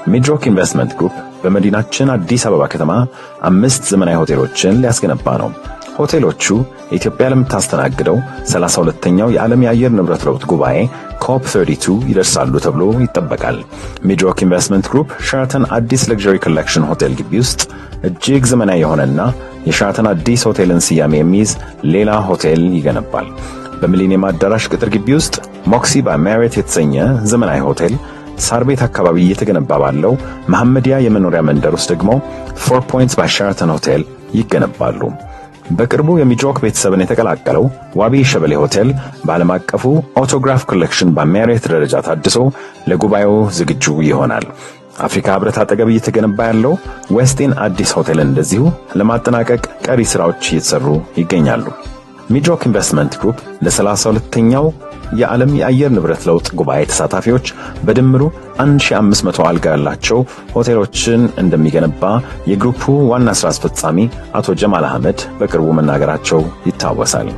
ሚድሮክ ኢንቨስትመንት ግሩፕ በመዲናችን አዲስ አበባ ከተማ 5 ዘመናዊ ሆቴሎችን ሊያስገነባ ነው። ሆቴሎቹ ኢትዮጵያ ለምታስተናግደው 32ኛው የዓለም የአየር ንብረት ለውጥ ጉባኤ ኮፕ 32 ይደርሳሉ ተብሎ ይጠበቃል። ሚድሮክ ኢንቨስትመንት ግሩፕ ሸራተን አዲስ ለግዠሪ ኮሌክሽን ሆቴል ግቢ ውስጥ እጅግ ዘመናዊ የሆነና የሸራተን አዲስ ሆቴልን ስያሜ የሚይዝ ሌላ ሆቴል ይገነባል። በሚሊኒየም አዳራሽ ቅጥር ግቢ ውስጥ ሞክሲ ባይ ማሪዮት የተሰኘ ዘመናዊ ሆቴል፣ ሳር ቤት አካባቢ እየተገነባ ባለው መሐመዲያ የመኖሪያ መንደር ውስጥ ደግሞ 4 ፖይንትስ ባይ ሸራተን ሆቴል ይገነባሉ። በቅርቡ የሚድሮክ ቤተሰብን የተቀላቀለው ዋቢ ሸበሌ ሆቴል በዓለም አቀፉ ኦቶግራፍ ኮሌክሽን በማሪዮት ደረጃ ታድሶ ለጉባኤው ዝግጁ ይሆናል። አፍሪካ ህብረት አጠገብ እየተገነባ ያለው ዌስቲን አዲስ ሆቴል እንደዚሁ ለማጠናቀቅ ቀሪ ስራዎች እየተሰሩ ይገኛሉ። ሚድሮክ ኢንቨስትመንት ግሩፕ ለ32ኛው የዓለም የአየር ንብረት ለውጥ ጉባኤ ተሳታፊዎች በድምሩ 1500 አልጋ ያላቸው ሆቴሎችን እንደሚገነባ የግሩፑ ዋና ስራ አስፈጻሚ አቶ ጀማል አህመድ በቅርቡ መናገራቸው ይታወሳል።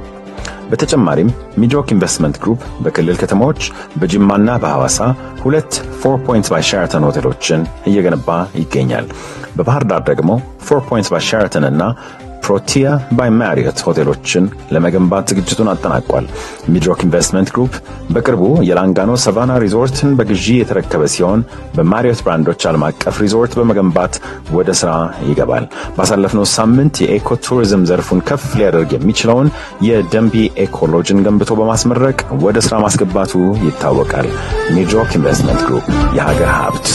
በተጨማሪም ሚድሮክ ኢንቨስትመንት ግሩፕ በክልል ከተሞች በጅማና በሐዋሳ 2 4 ፖይንትስ ባይ ሸራተን ሆቴሎችን እየገነባ ይገኛል። በባህር ዳር ደግሞ 4 ፖይንትስ ባይ ሸራተን እና ፕሮቲያ ባይ ማሪዮት ሆቴሎችን ለመገንባት ዝግጅቱን አጠናቋል። ሚድሮክ ኢንቨስትመንት ግሩፕ በቅርቡ የላንጋኖ ሳቫና ሪዞርትን በግዢ የተረከበ ሲሆን በማሪዮት ብራንዶች ዓለም አቀፍ ሪዞርት በመገንባት ወደ ስራ ይገባል። ባሳለፍነው ሳምንት የኤኮ ቱሪዝም ዘርፉን ከፍ ሊያደርግ የሚችለውን የደንቢ ኤኮሎጅን ገንብቶ በማስመረቅ ወደ ስራ ማስገባቱ ይታወቃል። ሚድሮክ ኢንቨስትመንት ግሩፕ የሀገር ሀብት